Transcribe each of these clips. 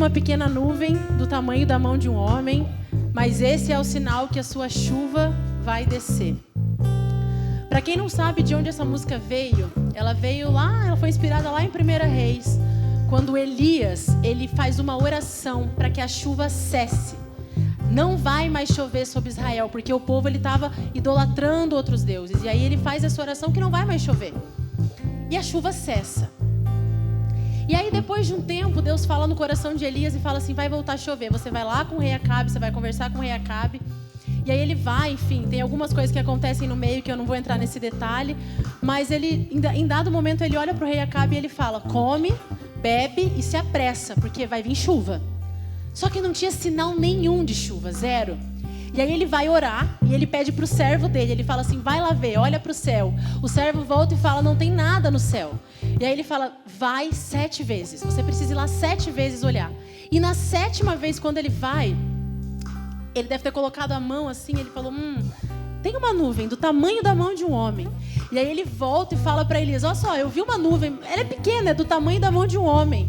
uma pequena nuvem do tamanho da mão de um homem, mas esse é o sinal que a sua chuva vai descer. Para quem não sabe de onde essa música veio, ela foi inspirada lá em 1 Reis, quando Elias, ele faz uma oração para que a chuva cesse. Não vai mais chover sobre Israel, porque o povo estava idolatrando outros deuses. E aí ele faz essa oração que não vai mais chover. E a chuva cessa. E aí depois de um tempo, Deus fala no coração de Elias e fala assim, vai voltar a chover. Você vai lá com o rei Acabe, você vai conversar com o rei Acabe. E aí ele vai, enfim, tem algumas coisas que acontecem no meio que eu não vou entrar nesse detalhe. Mas ele, em dado momento, ele olha para o rei Acabe e ele fala, come, bebe e se apressa, porque vai vir chuva. Só que não tinha sinal nenhum de chuva, zero. E aí ele vai orar e ele pede para o servo dele, ele fala assim, vai lá ver, olha para o céu. O servo volta e fala, não tem nada no céu. E aí ele fala, vai 7 vezes, você precisa ir lá 7 vezes olhar. E na 7ª vez, quando ele vai, ele deve ter colocado a mão assim, ele falou, tem uma nuvem do tamanho da mão de um homem. E aí ele volta e fala para Elias, olha só, eu vi uma nuvem, ela é pequena, é do tamanho da mão de um homem.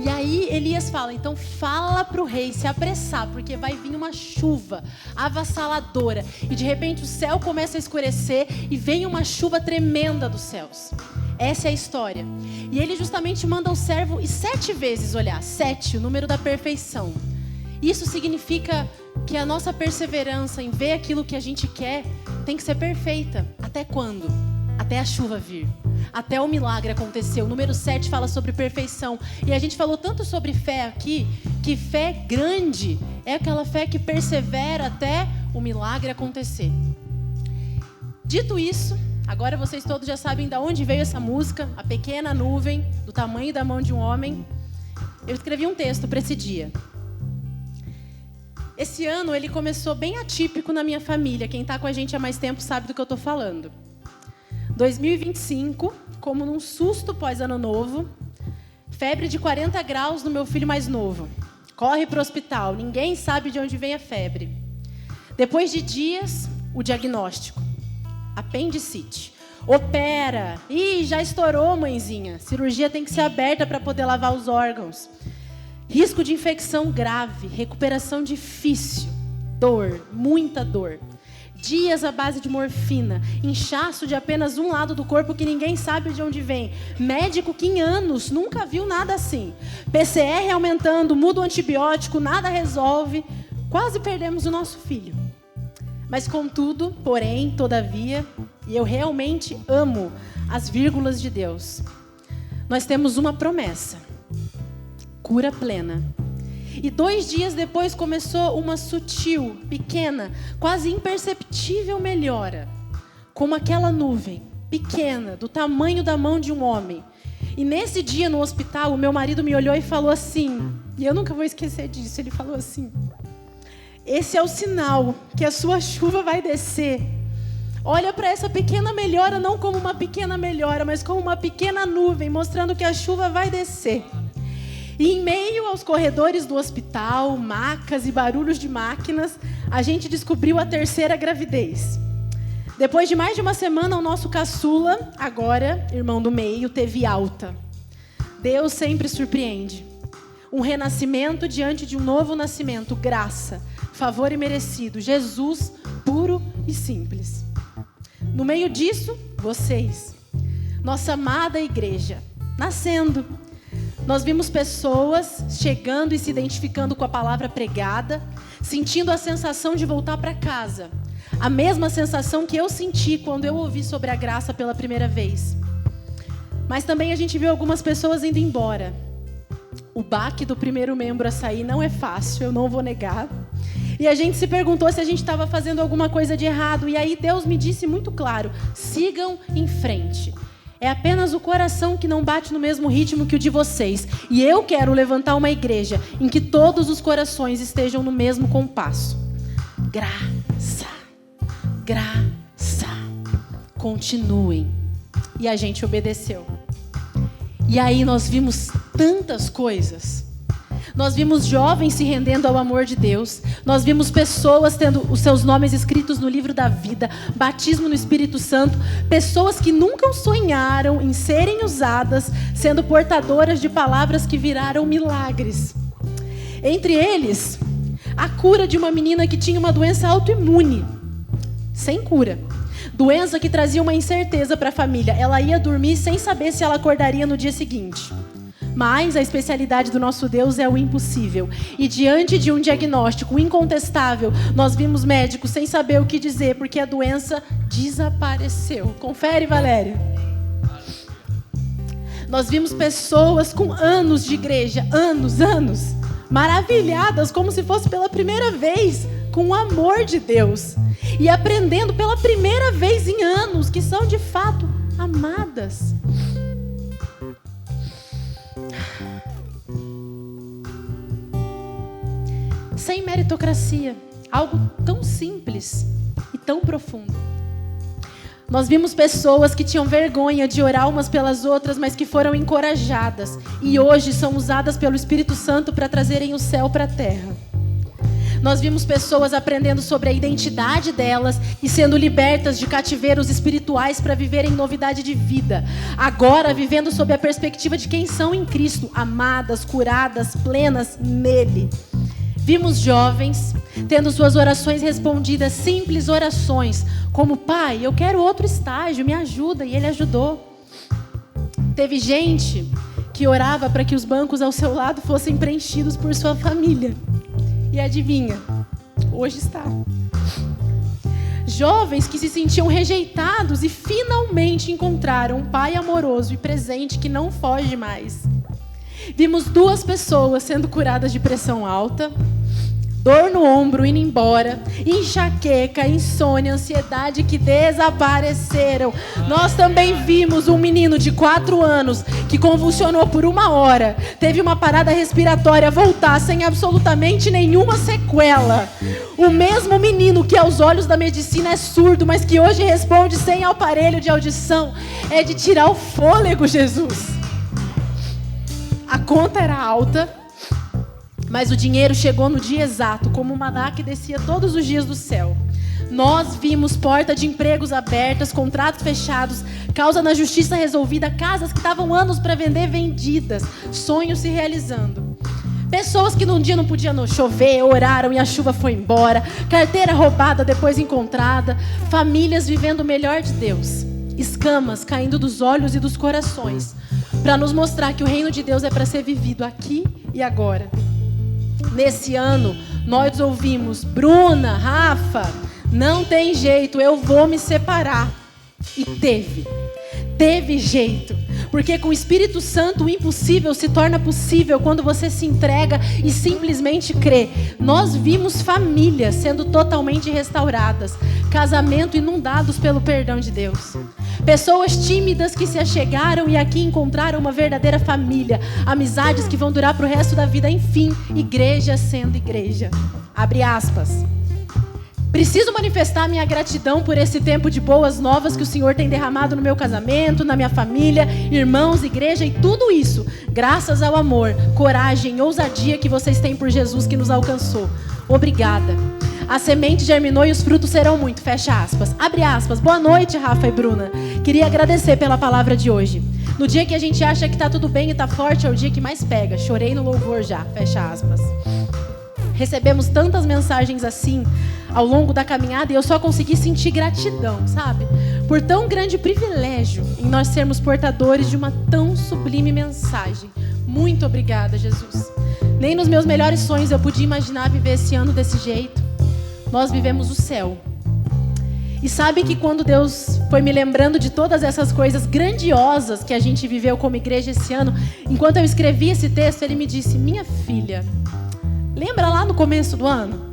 E aí Elias fala, então fala para o rei se apressar, porque vai vir uma chuva avassaladora. E de repente o céu começa a escurecer e vem uma chuva tremenda dos céus. Essa é a história. E ele justamente manda o servo ir 7 vezes olhar, 7, o número da perfeição. Isso significa que a nossa perseverança em ver aquilo que a gente quer tem que ser perfeita. Até quando? Até a chuva vir. Até o milagre acontecer. O número 7 fala sobre perfeição. E a gente falou tanto sobre fé aqui, que fé grande é aquela fé que persevera até o milagre acontecer. Dito isso, agora vocês todos já sabem de onde veio essa música, a pequena nuvem, do tamanho da mão de um homem. Eu escrevi um texto para esse dia. Esse ano ele começou bem atípico na minha família. Quem está com a gente há mais tempo sabe do que eu estou falando. 2025, como num susto pós-ano novo, febre de 40 graus no meu filho mais novo. Corre para o hospital, ninguém sabe de onde vem a febre. Depois de dias, o diagnóstico. Apendicite. Opera. Ih, já estourou, mãezinha. Cirurgia tem que ser aberta para poder lavar os órgãos. Risco de infecção grave, recuperação difícil, dor, muita dor. Dias à base de morfina, inchaço de apenas um lado do corpo que ninguém sabe de onde vem. Médico que em anos nunca viu nada assim. PCR aumentando, muda o antibiótico, nada resolve. Quase perdemos o nosso filho. Mas contudo, porém, todavia, e eu realmente amo as vírgulas de Deus, nós temos uma promessa. Cura plena. E 2 dias depois começou uma sutil, pequena, quase imperceptível melhora. Como aquela nuvem, pequena, do tamanho da mão de um homem. E nesse dia no hospital, o meu marido me olhou e falou assim, e eu nunca vou esquecer disso, ele falou assim, esse é o sinal que a sua chuva vai descer. Olha para essa pequena melhora, não como uma pequena melhora, mas como uma pequena nuvem, mostrando que a chuva vai descer. E em meio aos corredores do hospital, macas e barulhos de máquinas, a gente descobriu a 3ª gravidez. Depois de mais de uma semana, o nosso caçula, agora irmão do meio, teve alta. Deus sempre surpreende. Um renascimento diante de um novo nascimento, graça, favor imerecido, Jesus puro e simples. No meio disso, vocês, nossa amada igreja, nascendo. Nós vimos pessoas chegando e se identificando com a palavra pregada, sentindo a sensação de voltar para casa. A mesma sensação que eu senti quando eu ouvi sobre a graça pela primeira vez. Mas também a gente viu algumas pessoas indo embora. O baque do primeiro membro a sair não é fácil, eu não vou negar. E a gente se perguntou se a gente estava fazendo alguma coisa de errado. E aí Deus me disse muito claro, sigam em frente. É apenas o coração que não bate no mesmo ritmo que o de vocês. E eu quero levantar uma igreja em que todos os corações estejam no mesmo compasso. Graça, graça. Continuem. E a gente obedeceu. E aí nós vimos tantas coisas. Nós vimos jovens se rendendo ao amor de Deus. Nós vimos pessoas tendo os seus nomes escritos no livro da vida. Batismo no Espírito Santo. Pessoas que nunca sonharam em serem usadas, sendo portadoras de palavras que viraram milagres. Entre eles, a cura de uma menina que tinha uma doença autoimune, sem cura. Doença que trazia uma incerteza para a família. Ela ia dormir sem saber se ela acordaria no dia seguinte. Mas a especialidade do nosso Deus é o impossível. E diante de um diagnóstico incontestável, nós vimos médicos sem saber o que dizer, porque a doença desapareceu. Confere, Valéria. Nós vimos pessoas com anos de igreja, anos, maravilhadas, como se fosse pela primeira vez, com o amor de Deus. E aprendendo pela primeira vez em anos que são de fato amadas. Sem meritocracia, algo tão simples e tão profundo. Nós vimos pessoas que tinham vergonha de orar umas pelas outras, mas que foram encorajadas e hoje são usadas pelo Espírito Santo para trazerem o céu para a terra. Nós vimos pessoas aprendendo sobre a identidade delas e sendo libertas de cativeiros espirituais para viverem novidade de vida. Agora vivendo sob a perspectiva de quem são em Cristo, amadas, curadas, plenas nele. Vimos jovens tendo suas orações respondidas, simples orações, como: pai, eu quero outro estágio, me ajuda, e ele ajudou. Teve gente que orava para que os bancos ao seu lado fossem preenchidos por sua família. E adivinha, hoje está. Jovens que se sentiam rejeitados e finalmente encontraram um pai amoroso e presente que não foge mais. Vimos 2 pessoas sendo curadas de pressão alta, dor no ombro indo embora, enxaqueca, insônia, ansiedade que desapareceram. Nós também vimos um menino de 4 anos que convulsionou por 1 hora, teve uma parada respiratória voltar sem absolutamente nenhuma sequela. O mesmo menino que aos olhos da medicina é surdo, mas que hoje responde sem aparelho de audição. É de tirar o fôlego, Jesus. A conta era alta, mas o dinheiro chegou no dia exato, como um maná que descia todos os dias do céu. Nós vimos porta de empregos abertas, contratos fechados, causa na justiça resolvida, casas que estavam anos para vender vendidas, sonhos se realizando. Pessoas que num dia não podiam chover, oraram e a chuva foi embora, carteira roubada depois encontrada, famílias vivendo o melhor de Deus, escamas caindo dos olhos e dos corações, para nos mostrar que o reino de Deus é para ser vivido aqui e agora. Nesse ano, nós ouvimos: Bruna, Rafa, não tem jeito, eu vou me separar. E teve jeito. Porque com o Espírito Santo o impossível se torna possível quando você se entrega e simplesmente crê. Nós vimos famílias sendo totalmente restauradas, casamento inundados pelo perdão de Deus. Pessoas tímidas que se achegaram e aqui encontraram uma verdadeira família. Amizades que vão durar para o resto da vida. Enfim, igreja sendo igreja. Abre aspas. Preciso manifestar minha gratidão por esse tempo de boas novas que o Senhor tem derramado no meu casamento, na minha família, irmãos, igreja e tudo isso, graças ao amor, coragem e ousadia que vocês têm por Jesus que nos alcançou. Obrigada. A semente germinou e os frutos serão muito. Fecha aspas. Abre aspas. Boa noite, Rafa e Bruna. Queria agradecer pela palavra de hoje. No dia que a gente acha que tá tudo bem e tá forte, é o dia que mais pega. Chorei no louvor já. Fecha aspas. Recebemos tantas mensagens assim ao longo da caminhada e eu só consegui sentir gratidão, sabe? Por tão grande privilégio em nós sermos portadores de uma tão sublime mensagem. Muito obrigada, Jesus. Nem nos meus melhores sonhos eu podia imaginar viver esse ano desse jeito. Nós vivemos o céu. E sabe que quando Deus foi me lembrando de todas essas coisas grandiosas que a gente viveu como igreja esse ano, enquanto eu escrevi esse texto, Ele me disse: minha filha, lembra lá no começo do ano?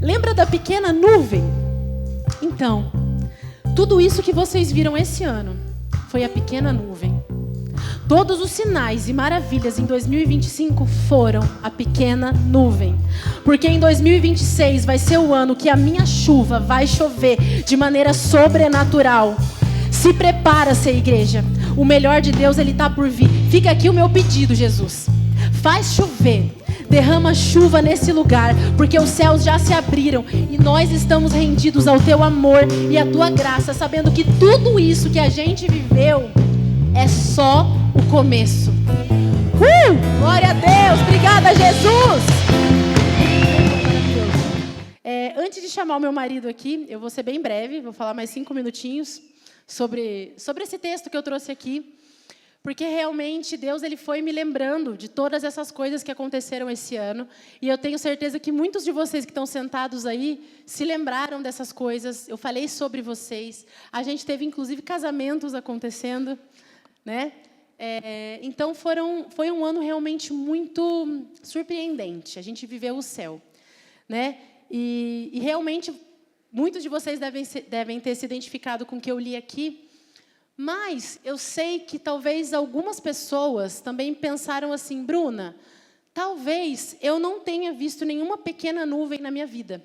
Lembra da pequena nuvem? Então, tudo isso que vocês viram esse ano foi a pequena nuvem. Todos os sinais e maravilhas em 2025 foram a pequena nuvem. Porque em 2026 vai ser o ano que a minha chuva vai chover de maneira sobrenatural. Se prepara, ser igreja. O melhor de Deus, Ele está por vir. Fica aqui o meu pedido, Jesus. Faz chover. Derrama chuva nesse lugar, porque os céus já se abriram e nós estamos rendidos ao Teu amor e à Tua graça, sabendo que tudo isso que a gente viveu é só o começo. Glória a Deus, obrigada, Jesus! Antes de chamar o meu marido aqui, eu vou ser bem breve, vou falar mais 5 minutinhos sobre esse texto que eu trouxe aqui, porque realmente Deus ele foi me lembrando de todas essas coisas que aconteceram esse ano, e eu tenho certeza que muitos de vocês que estão sentados aí se lembraram dessas coisas. Eu falei sobre vocês, a gente teve inclusive casamentos acontecendo, né? Então foi um ano realmente muito surpreendente. A gente viveu o céu, né? E realmente muitos de vocês devem ter se identificado com o que eu li aqui, mas eu sei que talvez algumas pessoas também pensaram assim: Bruna, talvez eu não tenha visto nenhuma pequena nuvem na minha vida.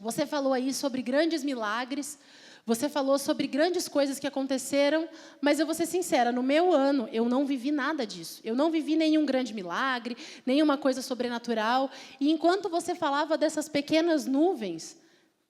Você falou aí sobre grandes milagres, você falou sobre grandes coisas que aconteceram, mas eu vou ser sincera, no meu ano eu não vivi nada disso. Eu não vivi nenhum grande milagre, nenhuma coisa sobrenatural. E enquanto você falava dessas pequenas nuvens,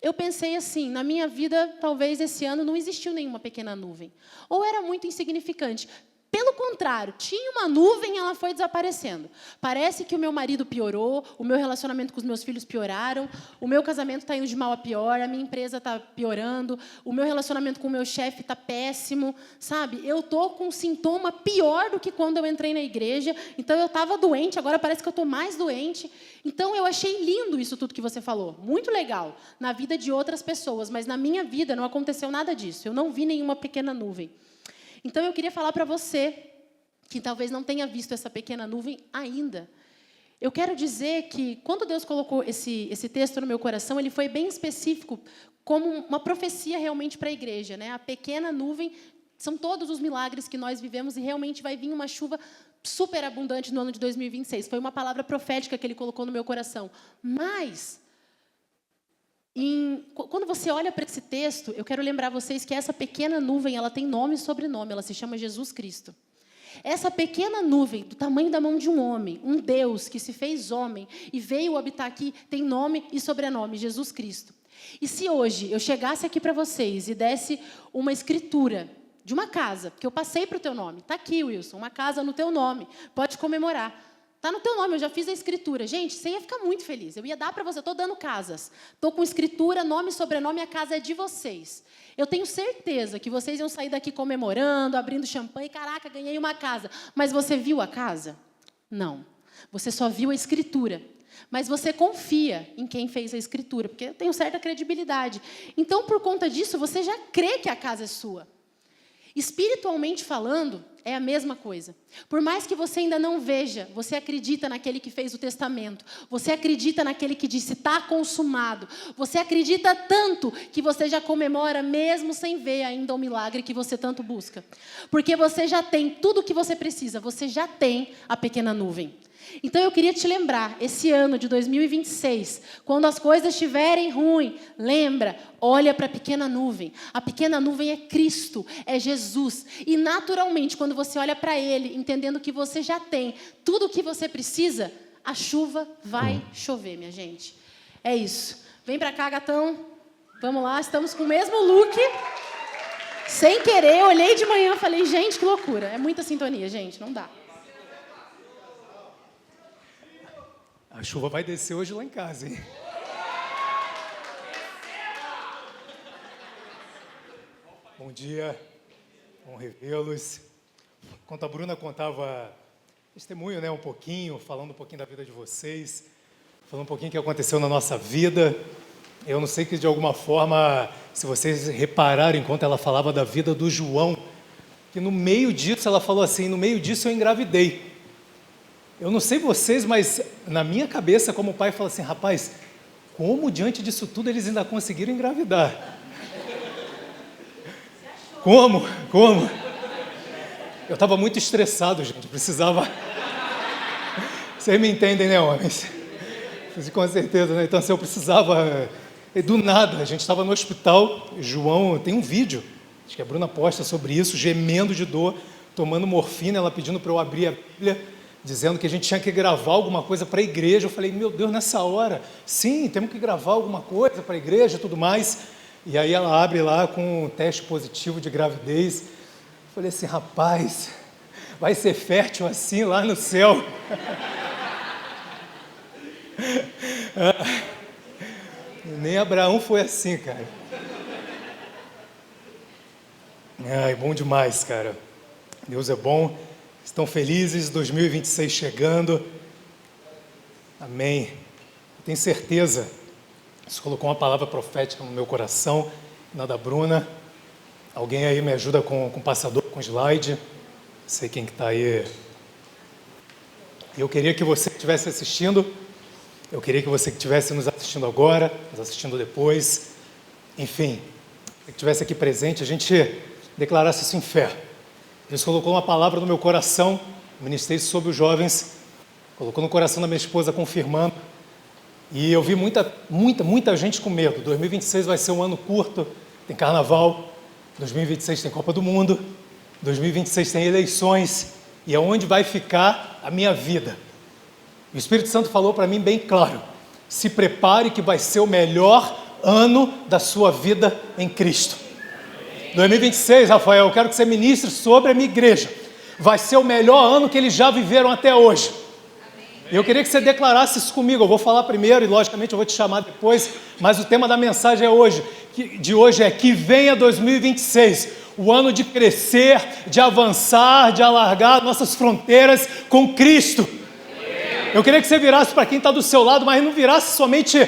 eu pensei assim, na minha vida, talvez esse ano não existiu nenhuma pequena nuvem. Ou era muito insignificante. Pelo contrário, tinha uma nuvem e ela foi desaparecendo. Parece que o meu marido piorou, o meu relacionamento com os meus filhos pioraram, o meu casamento está indo de mal a pior, a minha empresa está piorando, o meu relacionamento com o meu chefe está péssimo, sabe? Eu estou com um sintoma pior do que quando eu entrei na igreja, então eu estava doente, agora parece que eu estou mais doente. Então eu achei lindo isso tudo que você falou, muito legal, na vida de outras pessoas, mas na minha vida não aconteceu nada disso, eu não vi nenhuma pequena nuvem. Então, eu queria falar para você, que talvez não tenha visto essa pequena nuvem ainda. Eu quero dizer que, quando Deus colocou esse texto no meu coração, ele foi bem específico, como uma profecia realmente para a igreja, né? A pequena nuvem são todos os milagres que nós vivemos e realmente vai vir uma chuva super abundante no ano de 2026. Foi uma palavra profética que ele colocou no meu coração. Mas quando você olha para esse texto, eu quero lembrar vocês que essa pequena nuvem, ela tem nome e sobrenome, ela se chama Jesus Cristo. Essa pequena nuvem, do tamanho da mão de um homem, um Deus que se fez homem e veio habitar aqui, tem nome e sobrenome, Jesus Cristo. E se hoje eu chegasse aqui para vocês e desse uma escritura de uma casa, que eu passei para o teu nome, está aqui, Wilson, uma casa no teu nome, pode comemorar. Está no teu nome, eu já fiz a escritura. Gente, você ia ficar muito feliz. Eu ia dar para você, estou dando casas. Estou com escritura, nome e sobrenome, a casa é de vocês. Eu tenho certeza que vocês iam sair daqui comemorando, abrindo champanhe. Caraca, ganhei uma casa. Mas você viu a casa? Não. Você só viu a escritura. Mas você confia em quem fez a escritura, porque eu tenho certa credibilidade. Então, por conta disso, você já crê que a casa é sua. Espiritualmente falando, é a mesma coisa. Por mais que você ainda não veja, você acredita naquele que fez o testamento. Você acredita naquele que disse, está consumado. Você acredita tanto que você já comemora mesmo sem ver ainda o milagre que você tanto busca. Porque você já tem tudo o que você precisa. Você já tem a pequena nuvem. Então, eu queria te lembrar, esse ano de 2026, quando as coisas estiverem ruins, lembra, olha para a pequena nuvem. A pequena nuvem é Cristo, é Jesus. E, naturalmente, quando você olha para Ele, entendendo que você já tem tudo o que você precisa, a chuva vai chover, minha gente. É isso. Vem para cá, gatão. Vamos lá, estamos com o mesmo look. Sem querer, eu olhei de manhã e falei, gente, que loucura. É muita sintonia, gente, não dá. A chuva vai descer hoje lá em casa, hein? Bom dia, bom revê-los. Enquanto a Bruna contava testemunho, né, falando um pouquinho da vida de vocês, falando um pouquinho do que aconteceu na nossa vida. Eu não sei que de alguma forma, se vocês repararam, enquanto ela falava da vida do João, que no meio disso, ela falou assim, no meio disso eu engravidei. Eu não sei vocês, mas na minha cabeça, como pai, fala assim, rapaz, como diante disso tudo eles ainda conseguiram engravidar? Como? Eu estava muito estressado, gente, precisava... Vocês me entendem, né, homens? Com certeza, né? Então, assim, eu precisava... Do nada, a gente estava no hospital, João, tem um vídeo, acho que a Bruna posta sobre isso, gemendo de dor, tomando morfina, ela pedindo para eu abrir a Bíblia, dizendo que a gente tinha que gravar alguma coisa para a igreja. Eu falei, meu Deus, nessa hora, sim, temos que gravar alguma coisa para a igreja e tudo mais. E aí ela abre lá com um teste positivo de gravidez. Eu falei assim, rapaz, vai ser fértil assim lá no céu. Nem Abraão foi assim, cara. Ai, bom demais, cara. Deus é bom. Estão felizes, 2026 chegando. Amém. Eu tenho certeza. Você colocou uma palavra profética no meu coração, na da Bruna. Alguém aí me ajuda com o passador, com o slide. Não sei quem que está aí. Eu queria que você estivesse assistindo. Eu queria que você que estivesse nos assistindo agora, nos assistindo depois. Enfim, que estivesse aqui presente, a gente declarasse isso em fé. Deus colocou uma palavra no meu coração, ministrei sobre os jovens, colocou no coração da minha esposa confirmando. E eu vi muita gente com medo. 2026 vai ser um ano curto, tem carnaval. 2026 tem Copa do Mundo. 2026 tem eleições. E é onde vai ficar a minha vida. O Espírito Santo falou para mim bem claro: se prepare que vai ser o melhor ano da sua vida em Cristo. 2026, Rafael, eu quero que você ministre sobre a minha igreja. Vai ser o melhor ano que eles já viveram até hoje. Eu queria que você declarasse isso comigo. Eu vou falar primeiro e, logicamente, eu vou te chamar depois. Mas o tema da mensagem de hoje é que venha 2026, o ano de crescer, de avançar, de alargar nossas fronteiras com Cristo. Eu queria que você virasse para quem está do seu lado, mas não virasse somente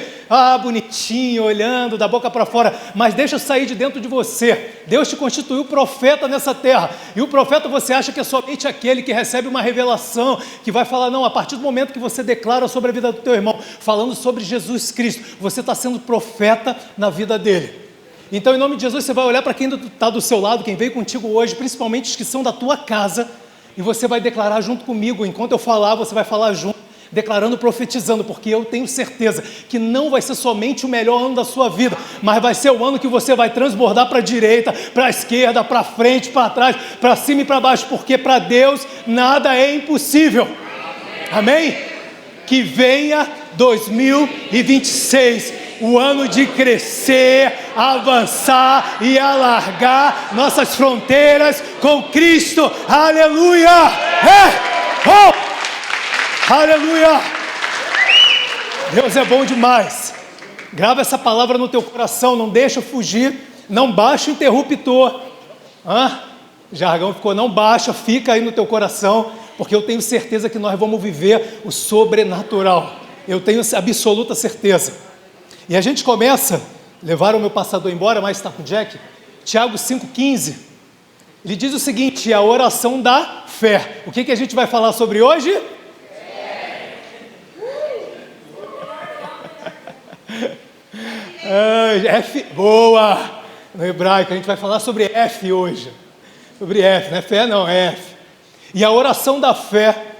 bonitinho, olhando da boca para fora, mas deixa sair de dentro de você. Deus te constituiu profeta nessa terra, e o profeta você acha que é somente aquele que recebe uma revelação, que vai falar, não, a partir do momento que você declara sobre a vida do teu irmão, falando sobre Jesus Cristo, você está sendo profeta na vida dele. Então, em nome de Jesus, você vai olhar para quem está do seu lado, quem veio contigo hoje, principalmente os que são da tua casa, e você vai declarar junto comigo. Enquanto eu falar, você vai falar junto, declarando, profetizando, porque eu tenho certeza que não vai ser somente o melhor ano da sua vida, mas vai ser o ano que você vai transbordar para a direita, para a esquerda, para frente, para trás, para cima e para baixo, porque para Deus nada é impossível. Amém? Que venha 2026, o ano de crescer, avançar e alargar nossas fronteiras com Cristo. Aleluia! Aleluia! Deus é bom demais. Grava essa palavra no teu coração, não deixa fugir, não baixa o interruptor. Jargão ficou, não baixa, fica aí no teu coração, porque eu tenho certeza que nós vamos viver o sobrenatural. Eu tenho absoluta certeza. E a gente começa, levaram o meu passador embora, mas está com o Jack, Tiago 5,15. Ele diz o seguinte, a oração da fé. O que a gente vai falar sobre hoje? F, boa! No hebraico, a gente vai falar sobre F hoje. Sobre F, não é fé não, é F. E a oração da fé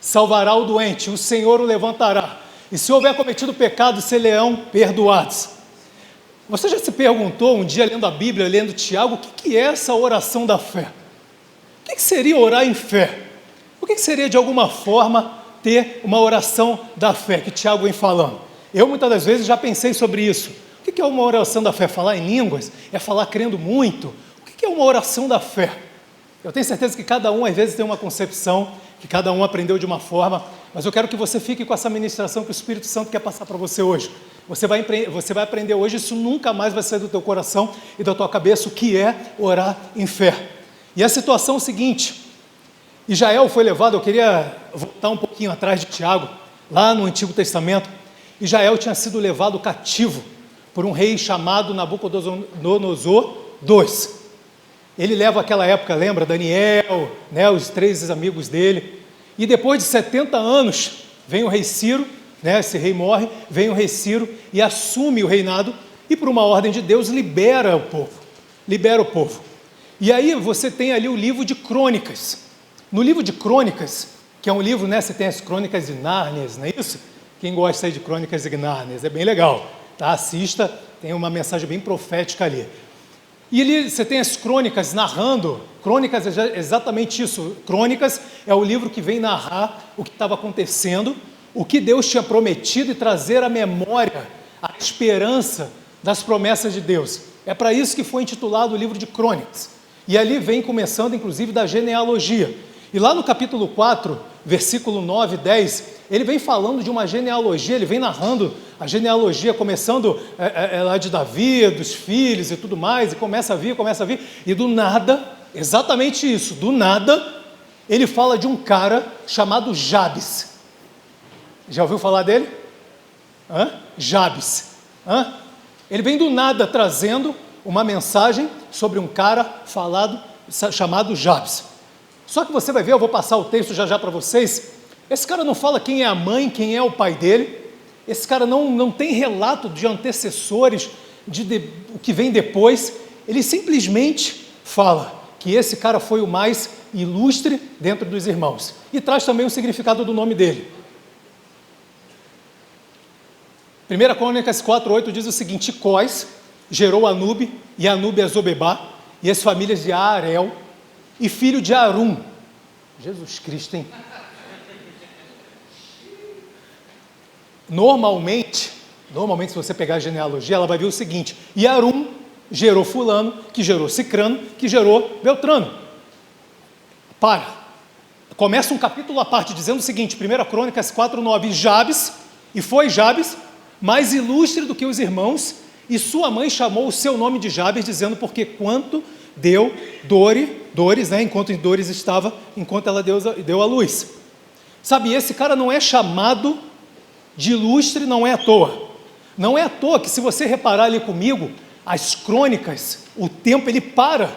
salvará o doente, o Senhor o levantará. E se houver cometido pecado, serão perdoados. Você já se perguntou um dia, lendo a Bíblia, lendo Tiago, o que é essa oração da fé? O que seria orar em fé? O que seria, de alguma forma, ter uma oração da fé, que Tiago vem falando? Eu, muitas das vezes, já pensei sobre isso. O que é uma oração da fé? Falar em línguas? É falar crendo muito? O que é uma oração da fé? Eu tenho certeza que cada um, às vezes, tem uma concepção, que cada um aprendeu de uma forma, mas eu quero que você fique com essa ministração que o Espírito Santo quer passar para você hoje. Você vai aprender hoje, isso nunca mais vai sair do teu coração e da tua cabeça, o que é orar em fé. E a situação é o seguinte, Israel foi levado, eu queria voltar um pouquinho atrás de Tiago, lá no Antigo Testamento. Israel tinha sido levado cativo por um rei chamado Nabucodonosor II. Ele leva aquela época, lembra, Daniel, né, os 3 amigos dele, e depois de 70 anos, vem o rei Ciro, né, esse rei morre, vem o rei Ciro e assume o reinado, e por uma ordem de Deus libera o povo. E aí você tem ali o livro de Crônicas. No livro de Crônicas, que é um livro, né, você tem as Crônicas de Nárnia, não é isso? Quem gosta aí de Crônicas de Nárnia, é bem legal, tá? Assista, tem uma mensagem bem profética ali. E ali você tem as crônicas narrando, crônicas é exatamente isso, crônicas é o livro que vem narrar o que estava acontecendo, o que Deus tinha prometido e trazer à memória a esperança das promessas de Deus. É para isso que foi intitulado o livro de Crônicas. E ali vem começando, inclusive, da genealogia. E lá no capítulo 4, versículo 9 e 10, ele vem falando de uma genealogia, ele vem narrando a genealogia, começando lá de Davi, dos filhos e tudo mais, e começa a vir, e do nada, exatamente isso, do nada, ele fala de um cara chamado Jabes. Já ouviu falar dele? Jabes. Ele vem do nada trazendo uma mensagem sobre um cara chamado Jabes. Só que você vai ver, eu vou passar o texto já para vocês, esse cara não fala quem é a mãe, quem é o pai dele, esse cara não tem relato de antecessores, o que vem depois, ele simplesmente fala que esse cara foi o mais ilustre dentro dos irmãos, e traz também o significado do nome dele. 1 Crônicas 4:8 diz o seguinte: Cós gerou Anube, e Anube a Zobebá, e as famílias de Arel, e filho de Arum. Jesus Cristo, hein? Normalmente, se você pegar a genealogia, ela vai ver o seguinte: e Arum gerou fulano, que gerou Cicrano, que gerou Beltrano. Começa um capítulo à parte dizendo o seguinte, 1 Crônicas 4:9, Jabes, e foi Jabes, mais ilustre do que os irmãos, e sua mãe chamou o seu nome de Jabes, dizendo, porque quanto deu dores, enquanto em dores estava, enquanto ela deu à luz. Sabe, esse cara não é chamado de ilustre, não é à toa. Não é à toa que, se você reparar ali comigo, as crônicas, o tempo ele para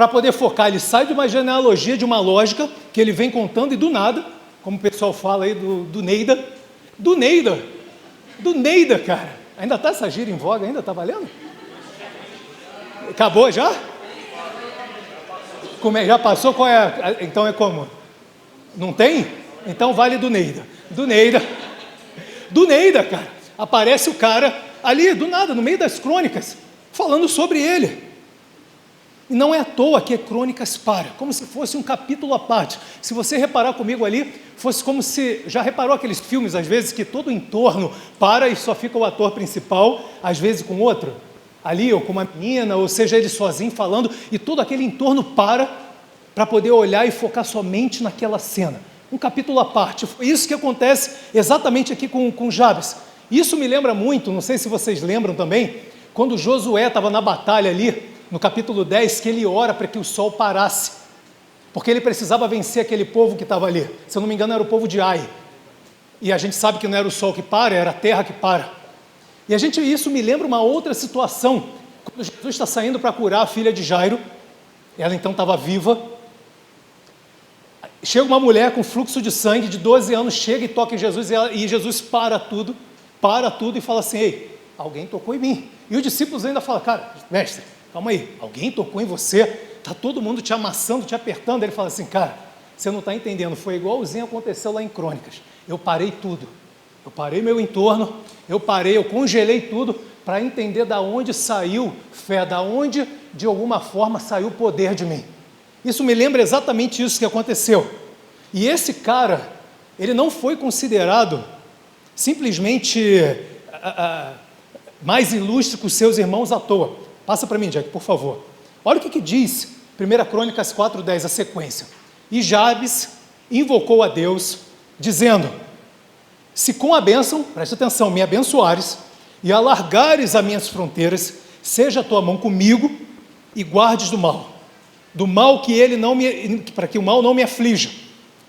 poder focar, ele sai de uma genealogia, de uma lógica, que ele vem contando, e do nada, como o pessoal fala aí do Neida, cara. Ainda está essa gíria em voga, ainda está valendo? Acabou já? Já passou? Qual é? Então é como? Não tem? Então vale do Neida, cara. Aparece o cara ali, do nada, no meio das crônicas, falando sobre ele. E não é à toa que Crônicas para, como se fosse um capítulo à parte. Se você reparar comigo ali, fosse como se, já reparou aqueles filmes, às vezes, que todo o entorno para e só fica o ator principal, às vezes com outro? Ali, ou com uma menina, ou seja, ele sozinho falando, e todo aquele entorno para poder olhar e focar somente naquela cena. Um capítulo à parte. Foi isso que acontece exatamente aqui com Jabes. Isso me lembra muito, não sei se vocês lembram também, quando Josué estava na batalha ali, no capítulo 10, que ele ora para que o sol parasse, porque ele precisava vencer aquele povo que estava ali. Se eu não me engano, era o povo de Ai. E a gente sabe que não era o sol que para, era a terra que para. E isso me lembra uma outra situação, quando Jesus está saindo para curar a filha de Jairo, ela então estava viva, chega uma mulher com fluxo de sangue de 12 anos, chega e toca em Jesus, e Jesus para tudo e fala assim, ei, alguém tocou em mim. E os discípulos ainda falam, cara, mestre, calma aí, alguém tocou em você, está todo mundo te amassando, te apertando. Ele fala assim, cara, você não está entendendo, foi igualzinho aconteceu lá em Crônicas, eu parei tudo, eu parei meu entorno, eu congelei tudo para entender da onde saiu fé, da onde de alguma forma saiu o poder de mim. Isso me lembra exatamente isso que aconteceu. E esse cara, ele não foi considerado simplesmente mais ilustre que os seus irmãos à toa. Passa para mim, Jack, por favor. Olha o que diz 1 Crônicas 4:10, a sequência. E Jabes invocou a Deus, dizendo, se com a bênção, preste atenção, me abençoares e alargares as minhas fronteiras, seja a tua mão comigo e guardes do mal para que o mal não me aflija.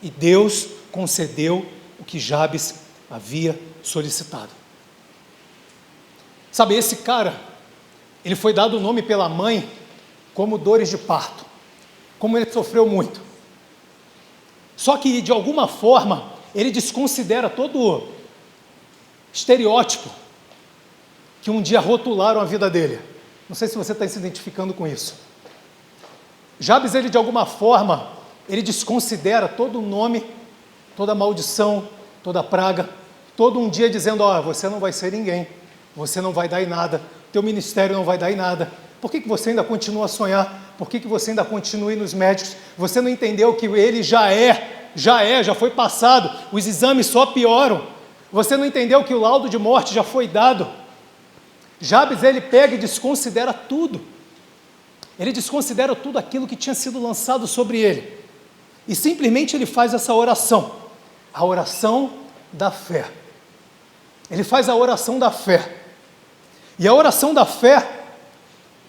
E Deus concedeu o que Jabes havia solicitado. Sabe, esse cara, ele foi dado o nome pela mãe como dores de parto, como ele sofreu muito. Só que, de alguma forma, ele desconsidera todo o estereótipo que um dia rotularam a vida dele. Não sei se você está se identificando com isso. Jabes, ele de alguma forma, ele desconsidera todo o nome, toda a maldição, toda a praga, todo um dia dizendo, você não vai ser ninguém, você não vai dar em nada, teu ministério não vai dar em nada. Por que você ainda continua a sonhar? Por que você ainda continua nos médicos? Você não entendeu que ele já foi passado, os exames só pioram. Você não entendeu que o laudo de morte já foi dado. Jabes, ele pega e desconsidera tudo. Ele desconsidera tudo aquilo que tinha sido lançado sobre ele. e simplesmente ele faz essa oração, a oração da fé. Ele faz a oração da fé. E a oração da fé,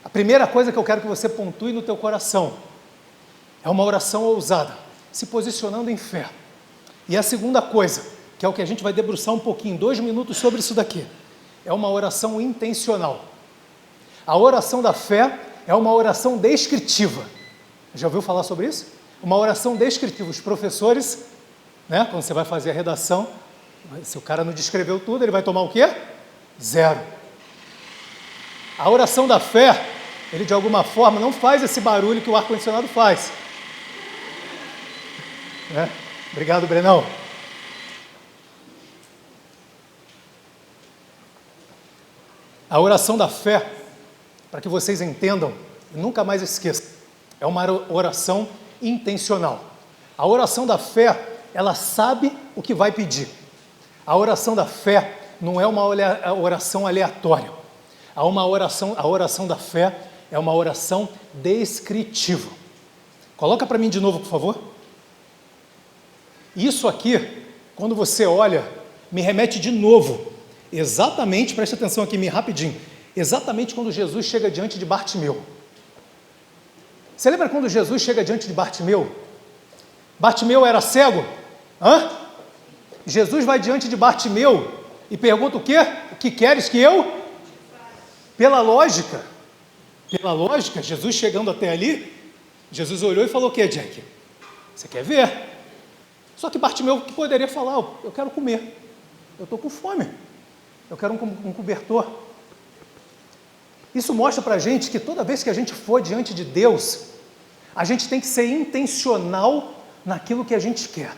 a primeira coisa que eu quero que você pontue no teu coração, é uma oração ousada, se posicionando em fé. E a segunda coisa, que é o que a gente vai debruçar um pouquinho, 2 minutos sobre isso daqui, é uma oração intencional. A oração da fé é uma oração descritiva. Já ouviu falar sobre isso? Uma oração descritiva. Os professores, né, quando você vai fazer a redação, se o cara não descreveu tudo, ele vai tomar o quê? 0. A oração da fé, ele de alguma forma não faz esse barulho que o ar-condicionado faz. Né? Obrigado, Brenão. A oração da fé, para que vocês entendam, e nunca mais esqueçam, é uma oração intencional. A oração da fé, ela sabe o que vai pedir. A oração da fé não é uma oração aleatória. A oração da fé é uma oração descritiva. Coloca para mim de novo, por favor. Isso aqui, quando você olha, me remete de novo, exatamente, preste atenção aqui, me rapidinho, exatamente quando Jesus chega diante de Bartimeu. Você lembra quando Jesus chega diante de Bartimeu? Bartimeu era cego? Jesus vai diante de Bartimeu e pergunta o quê? O que queres que eu? Pela lógica, Jesus chegando até ali, Jesus olhou e falou o quê, Jack? Você quer ver? Só que Bartimeu poderia falar, eu quero comer, eu estou com fome, eu quero um cobertor. Isso mostra para a gente que toda vez que a gente for diante de Deus, a gente tem que ser intencional naquilo que a gente quer.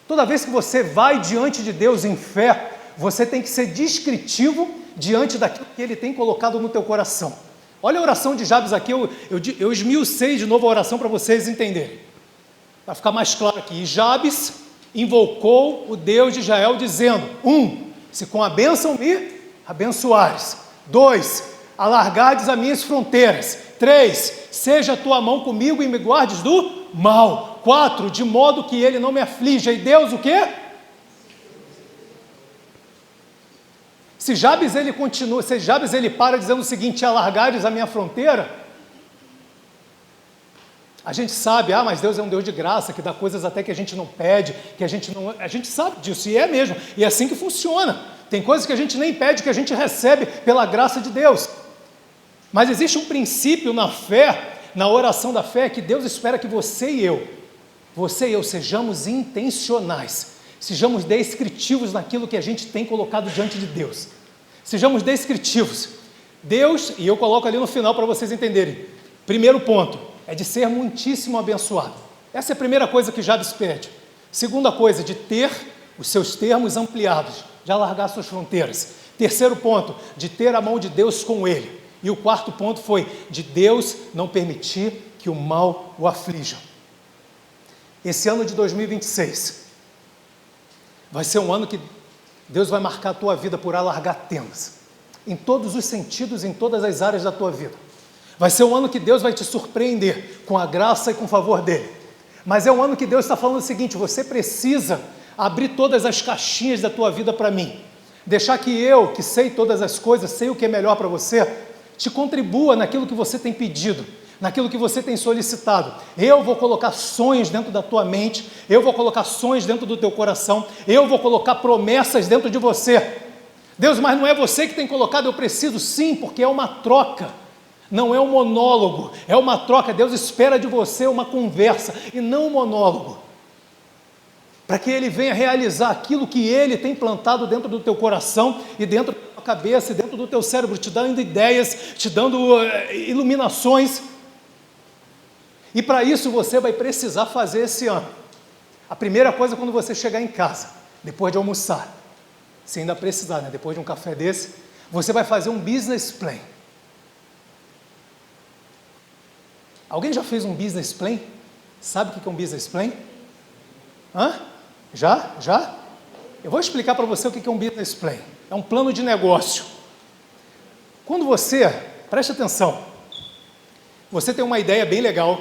Toda vez que você vai diante de Deus em fé, você tem que ser descritivo diante daquilo que Ele tem colocado no teu coração. Olha a oração de Jabes aqui, eu esmiucei de novo a oração para vocês entenderem. Vai ficar mais claro aqui. E Jabes invocou o Deus de Israel, dizendo: 1. Se com a bênção me abençoares. 2. Alargardes as minhas fronteiras. 3. Seja a tua mão comigo e me guardes do mal. 4. De modo que ele não me aflija. E Deus o quê? Se Jabes ele para dizendo o seguinte: alargares a minha fronteira, a gente sabe, mas Deus é um Deus de graça, que dá coisas até que a gente não pede, que a gente sabe disso, e é mesmo, e é assim que funciona. Tem coisas que a gente nem pede, que a gente recebe pela graça de Deus. Mas existe um princípio na fé, na oração da fé, que Deus espera que você e eu sejamos intencionais, sejamos descritivos naquilo que a gente tem colocado diante de Deus. Sejamos descritivos. Deus, e eu coloco ali no final para vocês entenderem. Primeiro ponto, é de ser muitíssimo abençoado. Essa é a primeira coisa que Jabes pede. Segunda coisa, de ter os seus termos ampliados, de alargar suas fronteiras. Terceiro ponto, de ter a mão de Deus com ele. E o quarto ponto foi de Deus não permitir que o mal o aflija. Esse ano de 2026 vai ser um ano que Deus vai marcar a tua vida por alargar tendas, em todos os sentidos, em todas as áreas da tua vida. Vai ser um ano que Deus vai te surpreender com a graça e com o favor dele. Mas é um ano que Deus está falando o seguinte: você precisa abrir todas as caixinhas da tua vida para mim. Deixar que eu, que sei todas as coisas, sei o que é melhor para você, te contribua naquilo que você tem pedido, naquilo que você tem solicitado. Eu vou colocar sonhos dentro da tua mente, eu vou colocar sonhos dentro do teu coração, eu vou colocar promessas dentro de você. Deus, mas não é você que tem colocado, eu preciso sim, porque é uma troca. Não é um monólogo, é uma troca. Deus espera de você uma conversa e não um monólogo, para que Ele venha realizar aquilo que Ele tem plantado dentro do teu coração e dentro da tua cabeça e dentro do teu cérebro, te dando ideias, te dando iluminações. E para isso você vai precisar fazer esse ano. A primeira coisa, quando você chegar em casa, depois de almoçar, se ainda precisar, né? Depois de um café desse, você vai fazer um business plan. Alguém já fez um business plan? Sabe o que é um business plan? Já? Eu vou explicar para você o que é um business plan. É um plano de negócio. Quando você, preste atenção, você tem uma ideia bem legal,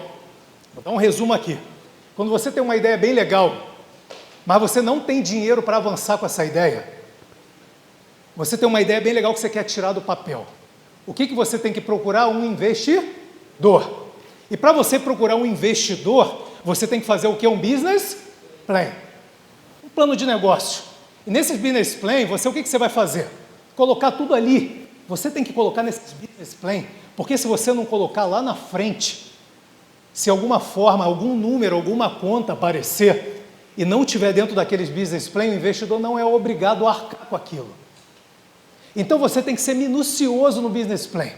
Vou dar um resumo aqui. Quando você tem uma ideia bem legal, mas você não tem dinheiro para avançar com essa ideia, você tem uma ideia bem legal que você quer tirar do papel. O que você tem que procurar? Um investidor. E para você procurar um investidor, você tem que fazer o quê? Um business plan. Um plano de negócio. E nesse business plan, o que você vai fazer? Colocar tudo ali. Você tem que colocar nesse business plan, porque se você não colocar lá na frente, se alguma forma, algum número, alguma conta aparecer e não tiver dentro daqueles business plan, o investidor não é obrigado a arcar com aquilo. Então você tem que ser minucioso no business plan.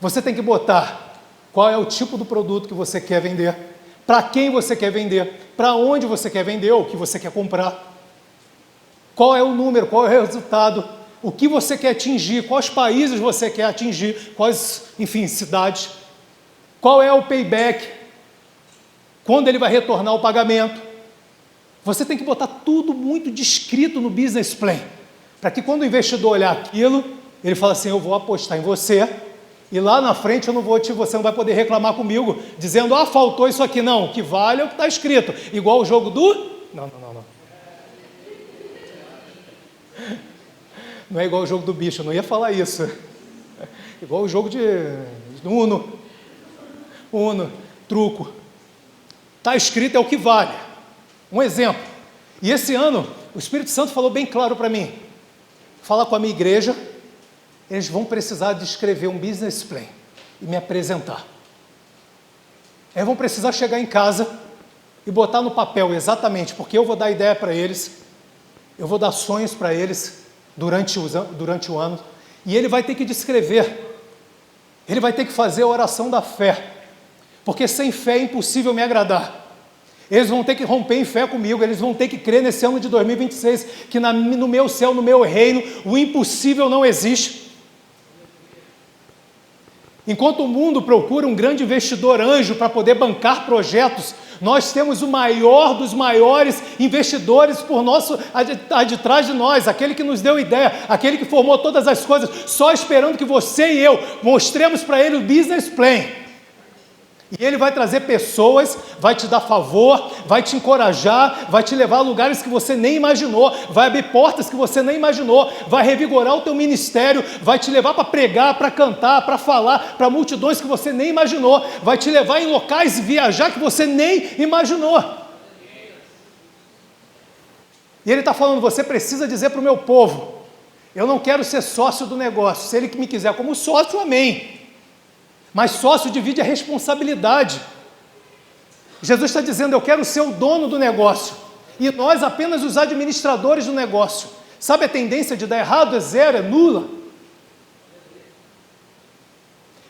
Você tem que botar qual é o tipo do produto que você quer vender, para quem você quer vender, para onde você quer vender ou o que você quer comprar, qual é o número, qual é o resultado, o que você quer atingir, quais países você quer atingir, quais, enfim, cidades, qual é o payback, quando ele vai retornar o pagamento. Você tem que botar tudo muito descrito no business plan, para que quando o investidor olhar aquilo, ele fala assim, eu vou apostar em você, e lá na frente você não vai poder reclamar comigo, dizendo, faltou isso aqui. Não, o que vale é o que está escrito, igual o jogo do... Não. Não é igual o jogo do bicho, eu não ia falar isso. Igual o jogo de Uno, truco. Está escrito é o que vale. Um exemplo. E esse ano, o Espírito Santo falou bem claro para mim. Falar com a minha igreja, eles vão precisar de escrever um business plan e me apresentar. Eles vão precisar chegar em casa e botar no papel exatamente, porque eu vou dar ideia para eles, eu vou dar sonhos para eles durante o ano, e ele vai ter que descrever, ele vai ter que fazer a oração da fé, porque sem fé é impossível me agradar. Eles vão ter que romper em fé comigo, eles vão ter que crer nesse ano de 2026, que no meu céu, no meu reino, o impossível não existe. Enquanto o mundo procura um grande investidor anjo para poder bancar projetos, nós temos o maior dos maiores investidores de trás de nós, aquele que nos deu ideia, aquele que formou todas as coisas, só esperando que você e eu mostremos para ele o business plan. E ele vai trazer pessoas, vai te dar favor, vai te encorajar, vai te levar a lugares que você nem imaginou, vai abrir portas que você nem imaginou, vai revigorar o teu ministério, vai te levar para pregar, para cantar, para falar, para multidões que você nem imaginou, vai te levar em locais e viajar que você nem imaginou. E ele está falando, você precisa dizer para o meu povo, eu não quero ser sócio do negócio, se ele me quiser como sócio, amém. Mas sócio divide a responsabilidade. Jesus está dizendo, eu quero ser o dono do negócio, e nós apenas os administradores do negócio. Sabe a tendência de dar errado? É zero, é nula.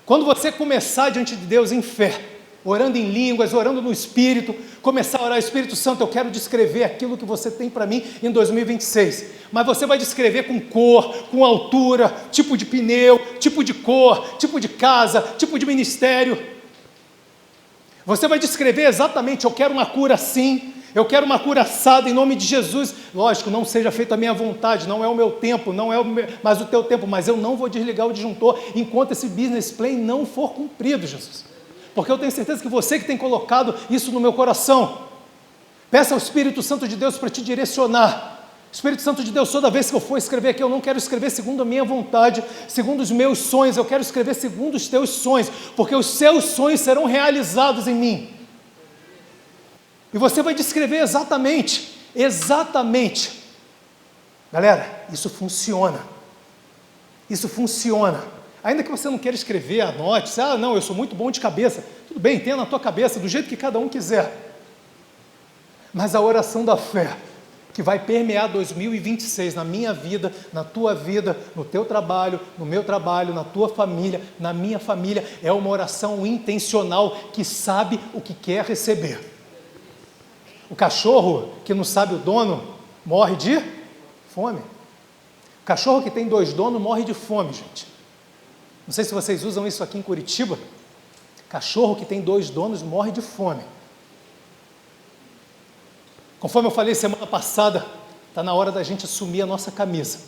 Quando você começar diante de Deus em fé, orando em línguas, orando no Espírito, começar a orar, Espírito Santo, eu quero descrever aquilo que você tem para mim em 2026, mas você vai descrever com cor, com altura, tipo de pneu, tipo de cor, tipo de casa, tipo de ministério. Você vai descrever exatamente, eu quero uma cura assim, eu quero uma cura assada em nome de Jesus. Lógico, não seja feita a minha vontade, não é o meu tempo, não é mais o teu tempo, mas eu não vou desligar o disjuntor enquanto esse business plan não for cumprido, Jesus. Porque eu tenho certeza que você que tem colocado isso no meu coração. Peça ao Espírito Santo de Deus para te direcionar. Espírito Santo de Deus, toda vez que eu for escrever aqui, eu não quero escrever segundo a minha vontade, segundo os meus sonhos, eu quero escrever segundo os teus sonhos, porque os seus sonhos serão realizados em mim. E você vai descrever exatamente. Galera, isso funciona. Isso funciona. Ainda que você não queira escrever, anote, não, eu sou muito bom de cabeça. Tudo bem, tenha na tua cabeça, do jeito que cada um quiser. Mas a oração da fé, que vai permear 2026 na minha vida, na tua vida, no teu trabalho, no meu trabalho, na tua família, na minha família, é uma oração intencional que sabe o que quer receber. O cachorro que não sabe o dono morre de fome. O cachorro que tem 2 donos morre de fome, gente. Não sei se vocês usam isso aqui em Curitiba. Cachorro que tem 2 donos morre de fome. Conforme eu falei semana passada, está na hora da gente assumir a nossa camisa.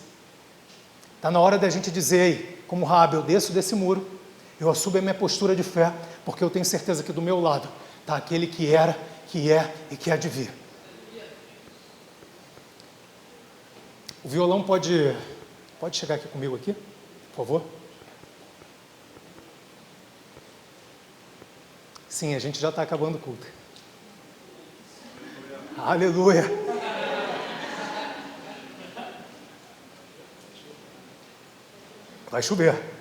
Está na hora da gente dizer, ei, como Raabe, eu desço desse muro, eu assumo a minha postura de fé, porque eu tenho certeza que do meu lado está aquele que era, que é e que há de vir. O violão pode chegar aqui comigo aqui, por favor? Sim, a gente já está acabando o culto. Aleluia! Vai chover.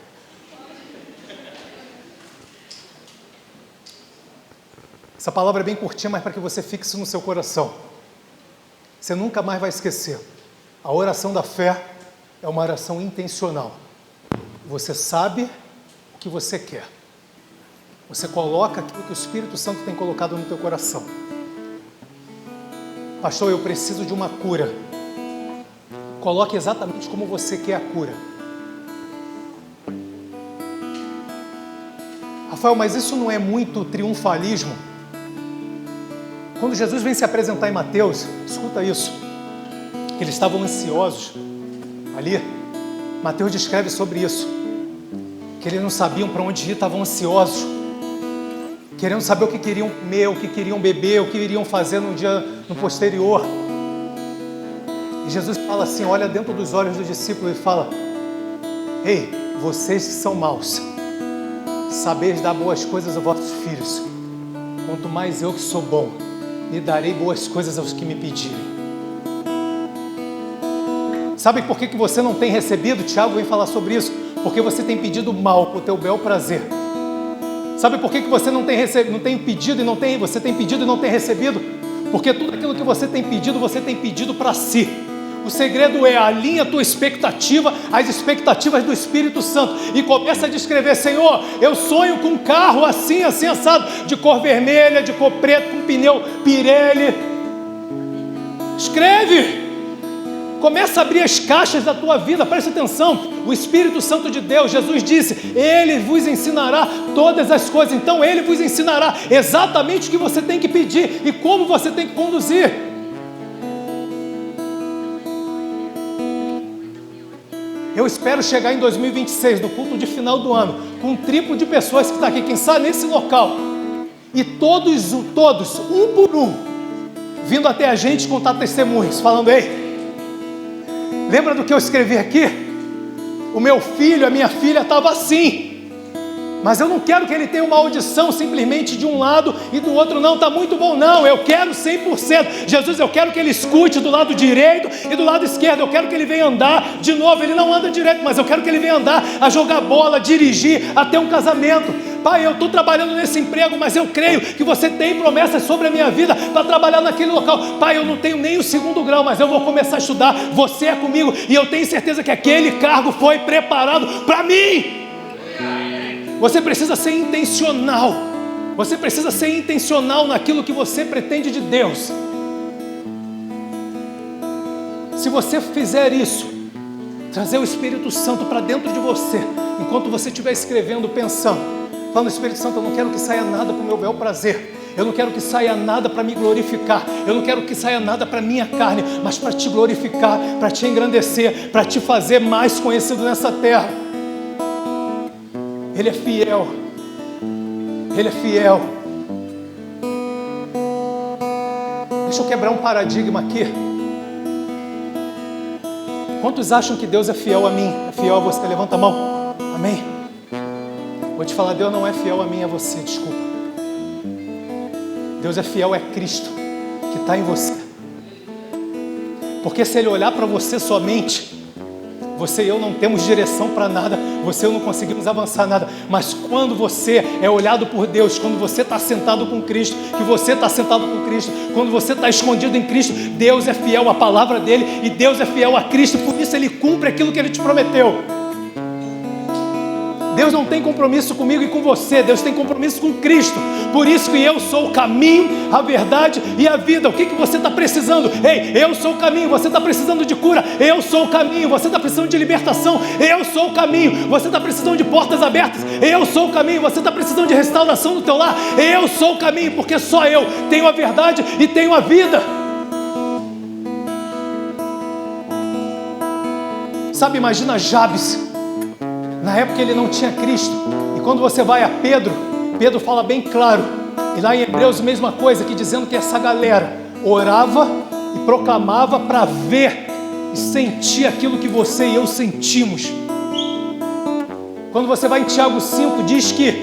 Essa palavra é bem curtinha, mas para que você fixe no seu coração. Você nunca mais vai esquecer. A oração da fé é uma oração intencional. Você sabe o que você quer. Você coloca aquilo que o Espírito Santo tem colocado no teu coração. Pastor, eu preciso de uma cura. Coloque exatamente como você quer a cura. Rafael, mas isso não é muito triunfalismo? Quando Jesus vem se apresentar em Mateus, escuta isso, que eles estavam ansiosos ali. Mateus descreve sobre isso, que eles não sabiam para onde ir, estavam ansiosos, querendo saber o que queriam comer, o que queriam beber, o que iriam fazer no posterior. E Jesus fala assim, olha dentro dos olhos dos discípulos e fala: ei, vocês que são maus, sabeis dar boas coisas aos vossos filhos, quanto mais eu que sou bom, lhe darei boas coisas aos que me pedirem. Sabe por que você não tem recebido? Tiago vem falar sobre isso. Porque você tem pedido mal para o teu bel prazer. Sabe por que você não tem pedido e você tem pedido e não tem recebido? Porque tudo aquilo que você tem pedido para si. O segredo é alinha a tua expectativa às expectativas do Espírito Santo e começa a descrever: Senhor, eu sonho com um carro assim, assim, assado, de cor vermelha, de cor preta, com pneu Pirelli. Escreve! Começa a abrir as caixas da tua vida, preste atenção. O Espírito Santo de Deus, Jesus disse, Ele vos ensinará todas as coisas. Então Ele vos ensinará exatamente o que você tem que pedir e como você tem que conduzir. Eu espero chegar em 2026, no culto de final do ano, com um triplo de pessoas que está aqui, quem sabe nesse local, e todos, um por um, vindo até a gente contar testemunhos, falando: ei, lembra do que eu escrevi aqui? O meu filho, a minha filha estava assim, mas eu não quero que ele tenha uma audição simplesmente de um lado e do outro. Não, está muito bom, não, eu quero 100%. Jesus, eu quero que ele escute do lado direito e do lado esquerdo. Eu quero que ele venha andar de novo. Ele não anda direito, mas eu quero que ele venha andar, a jogar bola, dirigir, até um casamento. Pai, eu estou trabalhando nesse emprego, mas eu creio que você tem promessas sobre a minha vida para trabalhar naquele local. Pai, eu não tenho nem o 2º grau, mas eu vou começar a estudar. Você é comigo e eu tenho certeza que aquele cargo foi preparado para mim. Você precisa ser intencional. Você precisa ser intencional naquilo que você pretende de Deus. Se você fizer isso, trazer o Espírito Santo para dentro de você, enquanto você estiver escrevendo, pensando, falando: Espírito Santo, eu não quero que saia nada para o meu bel prazer. Eu não quero que saia nada para me glorificar. Eu não quero que saia nada para minha carne, mas para te glorificar, para te engrandecer, para te fazer mais conhecido nessa terra. Ele é fiel. Ele é fiel. Deixa eu quebrar um paradigma aqui. Quantos acham que Deus é fiel a mim? É fiel a você? Levanta a mão. Amém? Vou te falar, Deus não é fiel a mim, a você, desculpa. Deus é fiel, é Cristo que está em você. Porque se Ele olhar para você somente, você e eu não temos direção para nada, você e eu não conseguimos avançar nada. Mas quando você é olhado por Deus, quando você está sentado com Cristo, que você está sentado com Cristo, quando você está escondido em Cristo, Deus é fiel à palavra dEle e Deus é fiel a Cristo, por isso Ele cumpre aquilo que Ele te prometeu. Deus não tem compromisso comigo e com você, Deus tem compromisso com Cristo. Por isso que eu sou o caminho, a verdade e a vida. O que você está precisando? Ei, eu sou o caminho. Você está precisando de cura? Eu sou o caminho. Você está precisando de libertação? Eu sou o caminho. Você está precisando de portas abertas? Eu sou o caminho. Você está precisando de restauração no teu lar? Eu sou o caminho, porque só eu tenho a verdade e tenho a vida. Sabe, imagina Jabes. Na época ele não tinha Cristo. E quando você vai a Pedro, Pedro fala bem claro: E lá em Hebreus, mesma coisa, aqui dizendo que essa galera orava e proclamava para ver e sentir aquilo que você e eu sentimos. Quando você vai em Tiago 5, diz que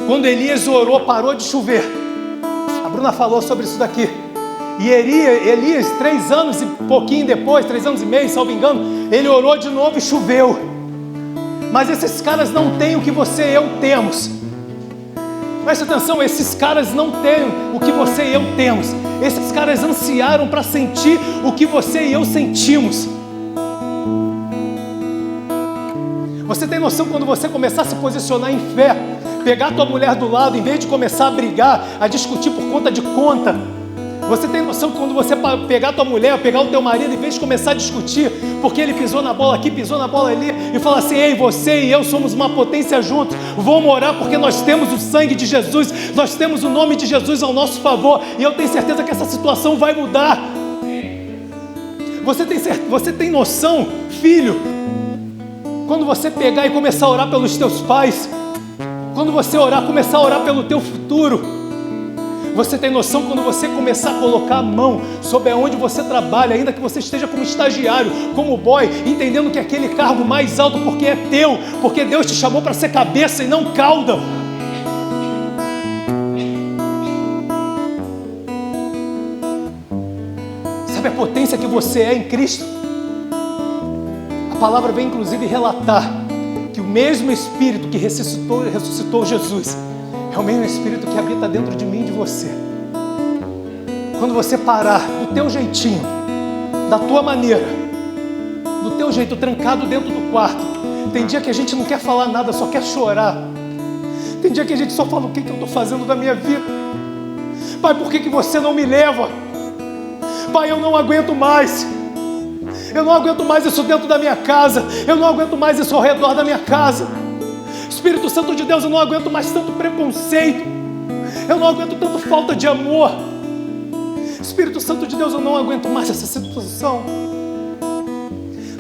quando Elias orou, parou de chover. A Bruna falou sobre isso daqui. E Elias, 3 anos e pouquinho depois, 3 anos e meio, salvo engano, ele orou de novo e choveu. Mas esses caras não têm o que você e eu temos. Presta atenção, esses caras não têm o que você e eu temos. Esses caras ansiaram para sentir o que você e eu sentimos. Você tem noção quando você começar a se posicionar em fé, pegar a tua mulher do lado, em vez de começar a brigar, a discutir por conta de conta? Você tem noção quando você pegar a tua mulher, pegar o teu marido, em vez de começar a discutir, porque ele pisou na bola aqui, pisou na bola ali, e falar assim: ei, você e eu somos uma potência juntos, vamos orar porque nós temos o sangue de Jesus, nós temos o nome de Jesus ao nosso favor, e eu tenho certeza que essa situação vai mudar. Você tem noção, filho, quando você pegar e começar a orar pelos teus pais, quando você começar a orar pelo teu futuro, você tem noção quando você começar a colocar a mão sobre onde você trabalha, ainda que você esteja como estagiário, como boy, entendendo que aquele cargo mais alto porque é teu, porque Deus te chamou para ser cabeça e não cauda. Sabe a potência que você é em Cristo? A palavra vem inclusive relatar que o mesmo Espírito que ressuscitou Jesus é o mesmo Espírito que habita dentro de mim e de você. Quando você parar do teu jeitinho, da tua maneira, do teu jeito, trancado dentro do quarto, tem dia que a gente não quer falar nada, só quer chorar. Tem dia que a gente só fala: o que eu estou fazendo da minha vida? Pai, por que você não me leva? Pai, eu não aguento mais. Eu não aguento mais isso dentro da minha casa. Eu não aguento mais isso ao redor da minha casa. Espírito Santo de Deus, eu não aguento mais tanto preconceito. Eu não aguento tanto falta de amor. Espírito Santo de Deus, eu não aguento mais essa situação.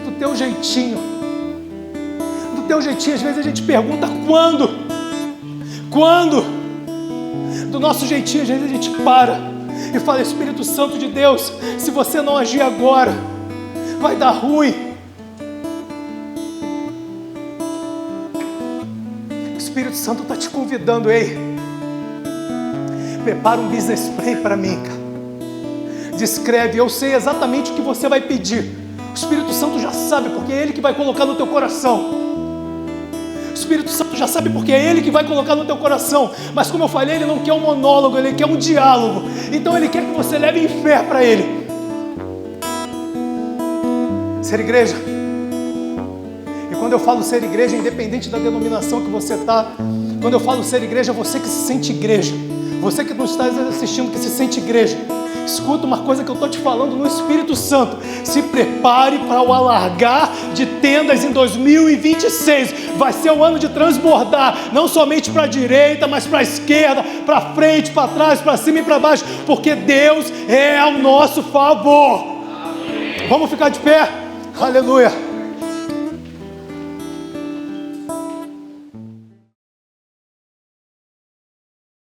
Do teu jeitinho. Do teu jeitinho, às vezes a gente pergunta quando? Quando? Do nosso jeitinho, às vezes a gente para e fala: Espírito Santo de Deus, se você não agir agora, vai dar ruim. O Espírito Santo está te convidando: ei, prepara um business plan para mim, cara. Descreve, eu sei exatamente o que você vai pedir. O Espírito Santo já sabe, porque é Ele que vai colocar no teu coração. O Espírito Santo já sabe, porque é Ele que vai colocar no teu coração. Mas como eu falei, Ele não quer um monólogo, Ele quer um diálogo. Então Ele quer que você leve em fé para Ele. Ser igreja. E quando eu falo ser igreja, independente da denominação que você está, quando eu falo ser igreja, você que se sente igreja, você que não está assistindo, que se sente igreja, escuta uma coisa que eu estou te falando no Espírito Santo: se prepare para o alargar de tendas em 2026. Vai ser o ano de transbordar, não somente para a direita, mas para a esquerda, para frente, para trás, para cima e para baixo, porque Deus é ao nosso favor. Vamos ficar de pé? Aleluia.